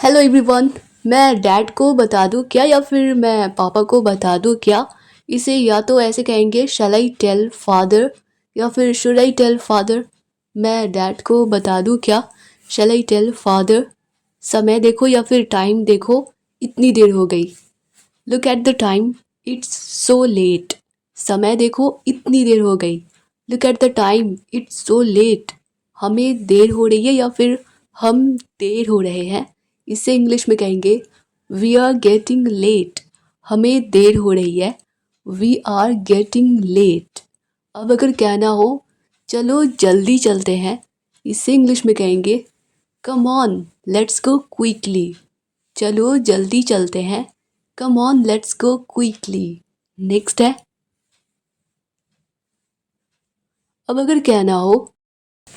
Hello everyone. मैं dad को बता दूँ क्या या फिर मैं पापा को बता दूँ क्या? इसे या तो ऐसे कहेंगे शैल आई टेल फादर या फिर शुड आई टेल फादर। मैं डैड को बता दूँ क्या? शैल आई टेल फादर। समय देखो या फिर टाइम देखो, इतनी देर हो गई। Look at the time, it's so let. समय देखो, इतनी देर हो गई। Look at the time, it's so let. हमें देर हो रही है या फिर हम देर हो रहे हैं। इसे इंग्लिश में कहेंगे वी आर गेटिंग लेट। हमें देर हो रही है, वी आर गेटिंग लेट। अब अगर कहना हो चलो जल्दी चलते हैं, इसे इंग्लिश में कहेंगे कम ऑन लेट्स गो क्विकली। चलो जल्दी चलते हैं, come on let's go quickly. Next है, अब अगर कहना हो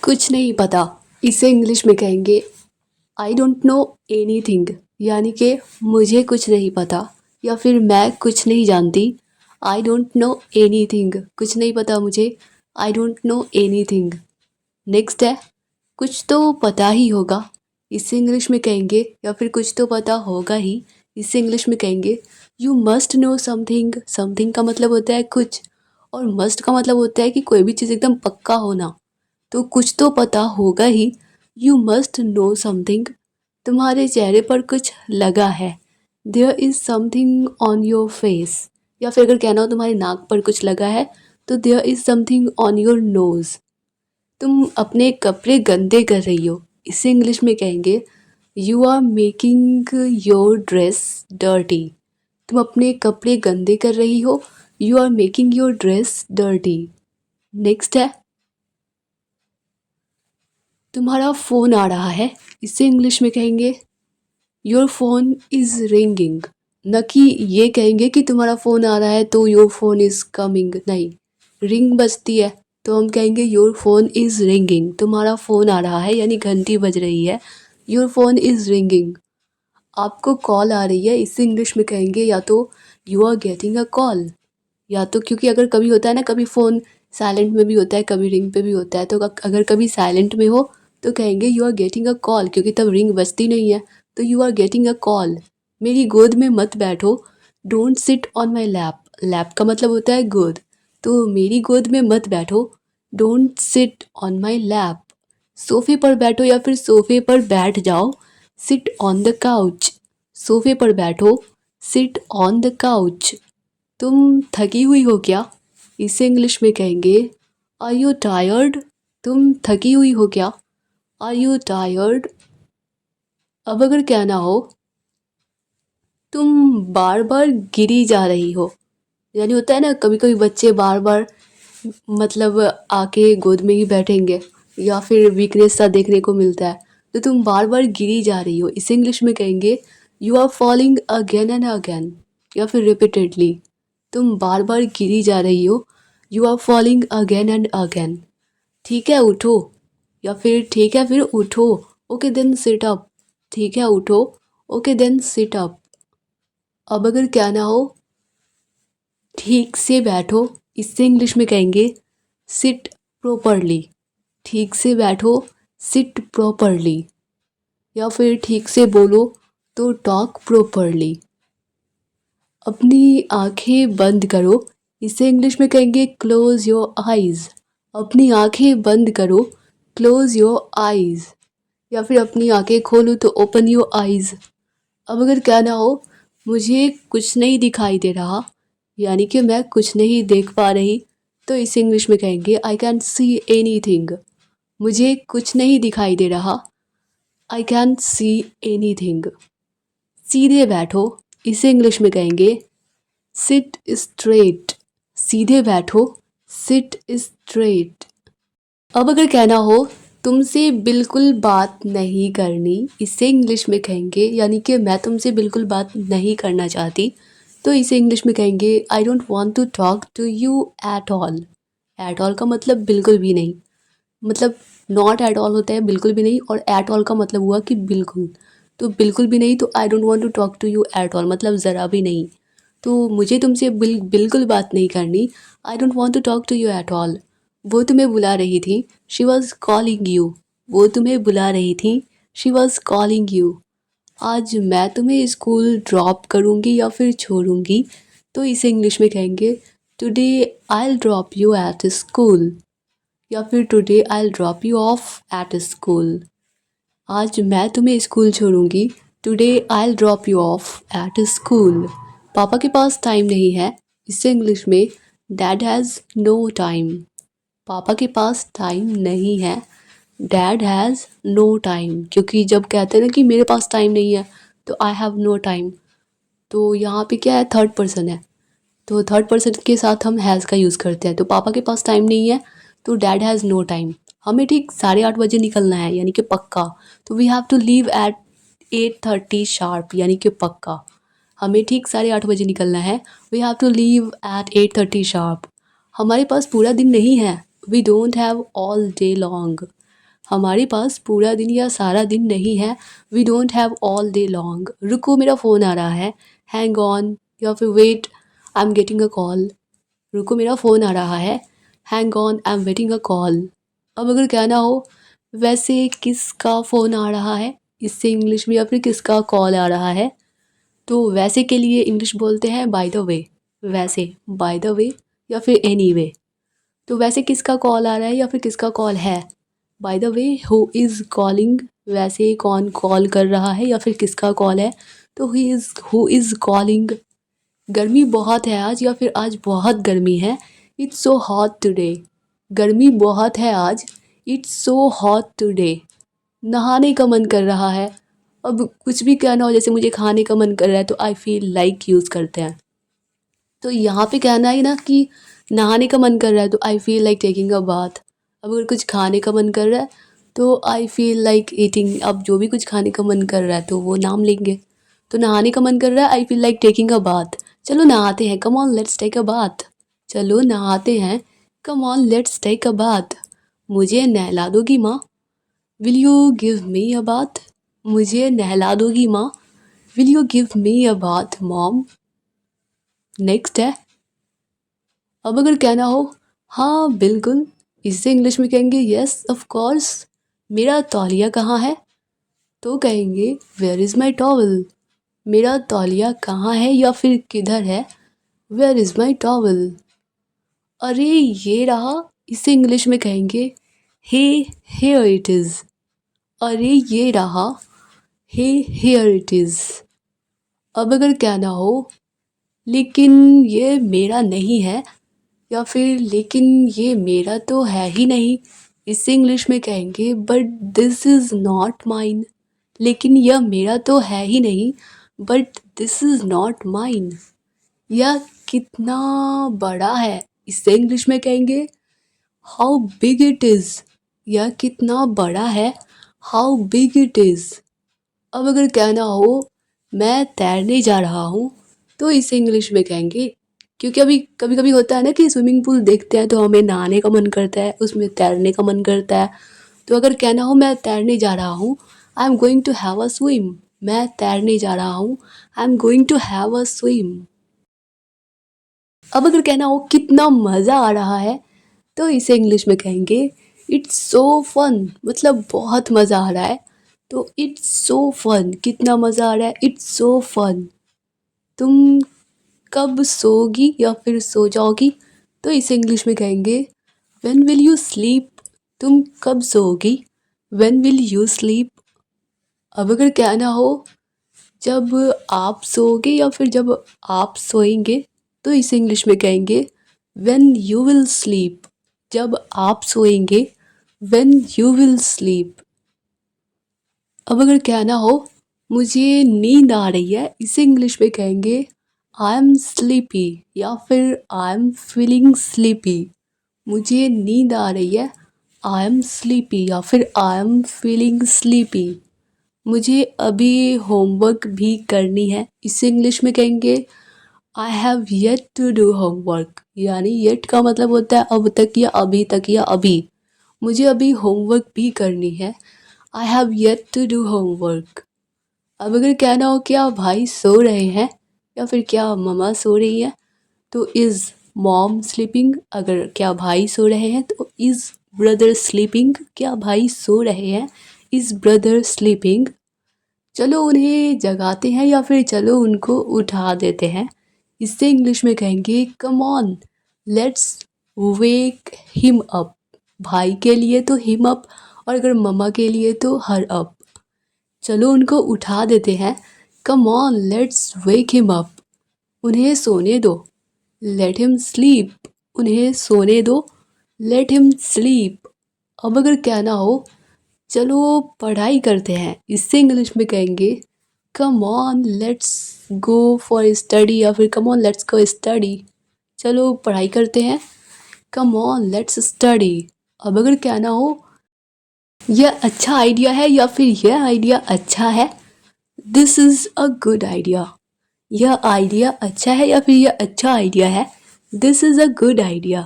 कुछ नहीं पता, इसे इंग्लिश में कहेंगे I don't know any thing. यानी कि मुझे कुछ नहीं पता या फिर मैं कुछ नहीं जानती। I don't know any thing, कुछ नहीं पता मुझे। I don't know any thing. Next है, कुछ तो पता ही होगा। इसे इंग्लिश में कहेंगे या फिर कुछ तो पता होगा ही, इसे इंग्लिश में कहेंगे you must know something. Something का मतलब होता है कुछ, और मस्ट का मतलब होता है कि कोई भी चीज़ एकदम पक्का होना। तो कुछ तो पता होगा ही, यू मस्ट नो समथिंग। तुम्हारे चेहरे पर कुछ लगा है, there is something on your face. या फिर अगर कहना हो तुम्हारे नाक पर कुछ लगा है, तो there is something on your nose. तुम अपने कपड़े गंदे कर रही हो, इसे इंग्लिश में कहेंगे you are making your dress dirty. तुम अपने कपड़े गंदे कर रही हो, you are making your dress dirty. Next है, तुम्हारा फ़ोन आ रहा है, इसे इंग्लिश में कहेंगे योर फ़ोन इज़ रिंगिंग। न कि ये कहेंगे कि तुम्हारा फ़ोन आ रहा है तो योर फ़ोन इज़ कमिंग, नहीं। रिंग बजती है तो हम कहेंगे योर फ़ोन इज़ रिंगिंग। तुम्हारा फ़ोन आ रहा है यानी घंटी बज रही है, योर फ़ोन इज़ रिंगिंग। आपको कॉल आ रही है, इसे इंग्लिश में कहेंगे या तो you are getting a call. या तो क्योंकि अगर कभी होता है ना, कभी फ़ोन साइलेंट में भी होता है, कभी रिंग पे भी होता है। तो अगर कभी साइलेंट में हो तो कहेंगे you are getting a call, क्योंकि तब रिंग बजती नहीं है। तो you are getting a call. मेरी गोद में मत बैठो, don't sit on my lap. Lap का मतलब होता है गोद। तो मेरी गोद में मत बैठो, don't sit on my lap. सोफ़े पर बैठो या फिर सोफ़े पर बैठ जाओ, सिट ऑन द काउच। सोफ़े पर बैठो, सिट ऑन द काउच। तुम थकी हुई हो क्या? इसे इंग्लिश में कहेंगे आर यू टायर्ड। तुम थकी हुई हो क्या? Are you tired. अब अगर कहना हो तुम बार बार गिरी जा रही हो, यानी होता है ना कभी कभी बच्चे बार बार मतलब आके गोद में ही बैठेंगे या फिर वीकनेस सा देखने को मिलता है। तो तुम बार बार गिरी जा रही हो, इसे इंग्लिश में कहेंगे you are falling again and again या फिर रिपीटेडली। तुम बार बार गिरी जा रही हो, you are falling again and again. ठीक है उठो, या फिर ठीक है फिर उठो, ओके देन सिट अप। ठीक है उठो, ओके देन सिट अप। अब अगर कहना हो ठीक से बैठो, इससे इंग्लिश में कहेंगे सिट प्रॉपरली। ठीक से बैठो, सिट प्रॉपरली। या फिर ठीक से बोलो तो टॉक प्रॉपरली। अपनी आंखें बंद करो, इसे इंग्लिश में कहेंगे क्लोज योर आइज़। अपनी आंखें बंद करो, क्लोज योर आइज़। या फिर अपनी आंखें खोलो तो ओपन योर आइज़। अब अगर कहना हो मुझे कुछ नहीं दिखाई दे रहा, यानी कि मैं कुछ नहीं देख पा रही, तो इसे इंग्लिश में कहेंगे I can see any thing. मुझे कुछ नहीं दिखाई दे रहा, I can see any thing. सीधे बैठो, इसे इंग्लिश में कहेंगे सिट स्ट्रेट। सीधे बैठो, सिट स्ट्रेट। अब अगर कहना हो तुमसे बिल्कुल बात नहीं करनी, इसे इंग्लिश में कहेंगे यानी कि मैं तुमसे बिल्कुल बात नहीं करना चाहती, तो इसे इंग्लिश में कहेंगे I don't want to talk to you at all. At all का मतलब बिल्कुल भी नहीं, मतलब नॉट एट ऑल होता है बिल्कुल भी नहीं, और एट ऑल का मतलब हुआ कि बिल्कुल। तो बिल्कुल भी नहीं, तो I don't want to talk to you at all मतलब ज़रा भी नहीं। तो मुझे तुमसे बिल्कुल बात नहीं करनी, I don't want to talk to you at all. वो तुम्हें बुला रही थी, शी वॉज कॉलिंग यू। वो तुम्हें बुला रही थी, शी वॉज कॉलिंग यू। आज मैं तुम्हें स्कूल ड्रॉप करूँगी या फिर छोड़ूंगी, तो इसे इंग्लिश में कहेंगे today I will drop you at school, या फिर today I will drop you off at school. आज मैं तुम्हें स्कूल छोड़ूंगी, today I will drop you off at school. पापा के पास टाइम नहीं है, इससे इंग्लिश में डैड हैज़ नो टाइम। पापा के पास टाइम नहीं है, डैड हैज़ नो टाइम। क्योंकि जब कहते हैं ना कि मेरे पास टाइम नहीं है, तो आई हैव नो टाइम, तो यहाँ पे क्या है, थर्ड पर्सन है, तो थर्ड पर्सन के साथ हम हैज़ का यूज़ करते हैं। तो पापा के पास टाइम नहीं है, तो डैड हैज़ नो टाइम। हमें ठीक 8:30 बजे निकलना है, यानी कि पक्का। तो we have to leave at 8:30 sharp, यानी कि पक्का। हमें ठीक 8:30 बजे निकलना है। We have to leave at 8:30 sharp. हमारे पास पूरा दिन नहीं है, we don't have all day long. हमारे पास पूरा दिन या सारा दिन नहीं है, we don't have all day long. रुको मेरा फ़ोन आ रहा है, हैंग ऑन, या फिर wait I am getting a call. रुको मेरा फ़ोन आ रहा है, hang on I am waiting a call. अब अगर कहना हो वैसे किसका फ़ोन आ रहा है, इससे इंग्लिश में, या फिर किसका कॉल आ रहा है, तो वैसे के लिए इंग्लिश बोलते हैं बाय द वे। वैसे बाय द वे, या फिर एनी वे। तो वैसे किसका कॉल आ रहा है या फिर किसका कॉल है, by the way who is calling. वैसे कौन कॉल कर रहा है या फिर किसका कॉल है, तो हु इज़ कॉलिंग। गर्मी बहुत है आज, या फिर आज बहुत गर्मी है, इट्स सो हॉट टुडे। गर्मी बहुत है आज, इट्स सो हॉट टुडे। नहाने का मन कर रहा है। अब कुछ भी कहना हो, जैसे मुझे खाने का मन कर रहा है, तो आई फील लाइक यूज़ करते हैं। तो यहाँ पे कहना है ना कि नहाने का मन कर रहा है, तो आई feel like taking a bath. अब अगर कुछ खाने का मन कर रहा है, तो आई फील लाइक ईटिंग। अब जो भी कुछ खाने का मन कर रहा है, तो वो नाम लेंगे। तो नहाने का मन कर रहा है, I feel like taking a bath. चलो नहाते हैं, come on let's take a bath. चलो नहाते हैं, come on let's take a bath. मुझे नहला दोगी माँ, will you give me a bath. मुझे नहला दोगी माँ, will you give me a bath mom. Next है, अब अगर कहना हो हाँ बिल्कुल, इससे इंग्लिश में कहेंगे यस ऑफ कोर्स। मेरा तौलिया कहाँ है, तो कहेंगे वेयर इज़ माई टॉवल। मेरा तौलिया कहाँ है या फिर किधर है, वेयर इज़ माई टॉवल। अरे ये रहा, इसे इंग्लिश में कहेंगे हे हेयर इट इज़। अरे ये रहा, हे हेयर इट इज़। अब अगर कहना हो लेकिन ये मेरा नहीं है, या फिर लेकिन ये मेरा तो है ही नहीं, इससे इंग्लिश में कहेंगे but this is not mine. लेकिन यह मेरा तो है ही नहीं, but this is not mine. यह कितना बड़ा है, इससे इंग्लिश में कहेंगे हाउ बिग इट इज़। यह कितना बड़ा है, हाउ बिग इट इज़। अब अगर कहना हो मैं तैरने जा रहा हूँ, तो इसे इंग्लिश में कहेंगे, क्योंकि अभी कभी कभी होता है ना कि स्विमिंग पूल देखते हैं तो हमें नहाने का मन करता है, उसमें तैरने का मन करता है। तो अगर कहना हो मैं तैरने जा रहा हूँ, I am going to have a swim. मैं तैरने जा रहा हूँ, I am going to have a swim. अब अगर कहना हो कितना मज़ा आ रहा है, तो इसे इंग्लिश में कहेंगे इट्स सो फन। मतलब बहुत मज़ा आ रहा है, तो इट्स सो फन। कितना मज़ा आ रहा है, इट्स सो फन। तुम कब सोगी या फिर सो जाओगी, तो इसे इंग्लिश में कहेंगे व्हेन विल यू स्लीप। तुम कब सोओगी, व्हेन विल यू स्लीप। अब अगर कहना हो जब आप सोओगे या फिर जब आप सोएंगे, तो इसे इंग्लिश में कहेंगे व्हेन यू विल स्लीप। जब आप सोएंगे, व्हेन यू विल स्लीप। अब अगर कहना हो मुझे नींद आ रही है, इसे इंग्लिश में कहेंगे आई एम स्लीपी, या फिर आई एम फीलिंग स्लीपी। मुझे नींद आ रही है, आई एम स्लीपी, या फिर आई एम फीलिंग स्लीपी। मुझे अभी होमवर्क भी करनी है, इसे इंग्लिश में कहेंगे I have yet to do homework. यानी येट का मतलब होता है अब तक या अभी तक या अभी। मुझे अभी होमवर्क भी करनी है, I have yet to do homework. अब अगर कहना हो क्या भाई सो रहे हैं, या फिर क्या मम्मा सो रही है, तो इज़ मॉम स्लीपिंग। अगर क्या भाई सो रहे हैं, तो इज़ ब्रदर स्लीपिंग। क्या भाई सो रहे हैं, इज़ ब्रदर स्लीपिंग। चलो उन्हें जगाते हैं या फिर चलो उनको उठा देते हैं। इससे इंग्लिश में कहेंगे कम on let's wake him up. भाई के लिए तो हिम अप, और अगर मम्मा के लिए तो हर अप। चलो उनको उठा देते हैं, come on let's wake him up. उन्हें सोने दो, लेट हिम स्लीप। उन्हें सोने दो, लेट हिम स्लीप। अब अगर कहना हो चलो पढ़ाई करते हैं, इससे इंग्लिश में कहेंगे कम on let's go for study, या फिर कम ऑन लेट्स गो स्टडी। चलो पढ़ाई करते हैं, कम ऑन लेट्स स्टडी। अब अगर कहना हो यह अच्छा आइडिया है या फिर यह आइडिया अच्छा है, this is a good idea. यह आइडिया अच्छा है या फिर यह अच्छा आइडिया है, this is a good idea.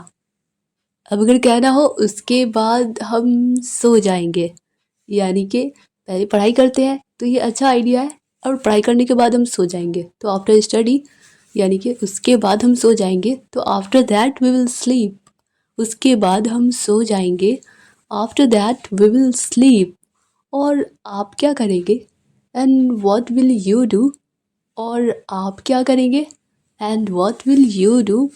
अब अगर कहना हो उसके बाद हम सो जाएंगे, यानी कि पहले पढ़ाई करते हैं तो ये अच्छा आइडिया है, और पढ़ाई करने के बाद हम सो जाएंगे तो आफ्टर स्टडी, यानी कि उसके बाद हम सो जाएंगे तो after that we will sleep. उसके बाद हम सो जाएंगे, after that we will sleep. और आप क्या करेंगे, and what will you do. और आप क्या करेंगे, and what will you do.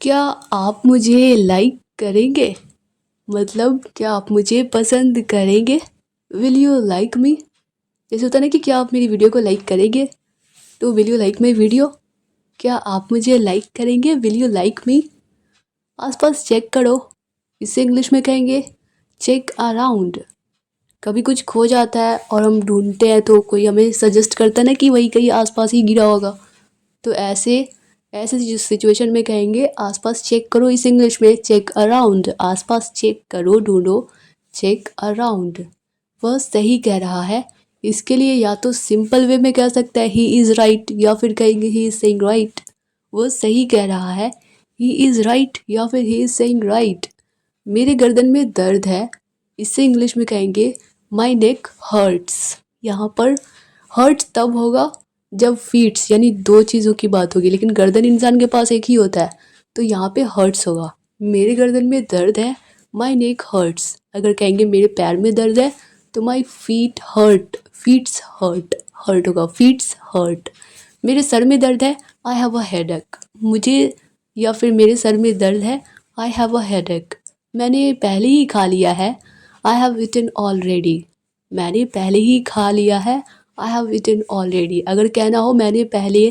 क्या आप मुझे लाइक करेंगे, मतलब क्या आप मुझे पसंद करेंगे। Will you like me. जैसे होता है ना कि क्या आप मेरी वीडियो को लाइक करेंगे, तो will you like my video. क्या आप मुझे लाइक करेंगे, विल यू लाइक मी। आसपास चेक करो, इसे इंग्लिश में कहेंगे चेक अराउंड। कभी कुछ खो जाता है और हम ढूंढते हैं तो कोई हमें सजेस्ट करता है ना कि वही कहीं आसपास ही गिरा होगा, तो ऐसे ऐसे सिचुएशन में कहेंगे आसपास चेक करो। इस इंग्लिश में चेक अराउंड। आसपास चेक करो, ढूंढो, चेक अराउंड। वह सही कह रहा है। इसके लिए या तो सिंपल वे में कह सकता है ही इज़ राइट, या फिर कहेंगे ही इज़ सेइंग राइट। वह सही कह रहा है, ही इज़ राइट, या फिर ही इज़ सेइंग राइट। मेरे गर्दन में दर्द है, इससे इंग्लिश में कहेंगे माई नेक हर्ट्स। यहाँ पर हर्ट्स तब होगा जब फीट्स यानी दो चीज़ों की बात होगी, लेकिन गर्दन इंसान के पास एक ही होता है, तो यहाँ पे हर्ट्स होगा। मेरे गर्दन में दर्द है, माई नेक हर्ट्स। अगर कहेंगे मेरे पैर में दर्द है तो my feet hurt, feets hurt, hurt होगा, फीट्स हर्ट। मेरे सर में दर्द है, आई हैव अ हेडेक। मुझे या फिर मेरे सर में दर्द है, आई हैव अ हेडेक। मैंने पहले ही खा लिया है, आई हैव ईटन ऑलरेडी। मैंने पहले ही खा लिया है, आई हैव ईटन ऑलरेडी। अगर कहना हो मैंने पहले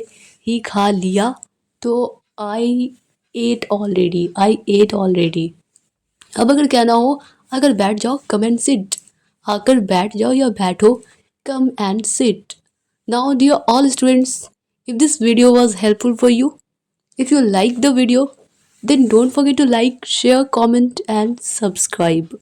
ही खा लिया तो आई एट ऑलरेडी, आई एट ऑलरेडी। अब अगर कहना हो अगर बैठ जाओ, कम एंड सिट। आकर बैठ जाओ या बैठो, come and sit. Now dear all students, if this video was helpful for you, if you like the video, then don't forget to like, share, comment and subscribe.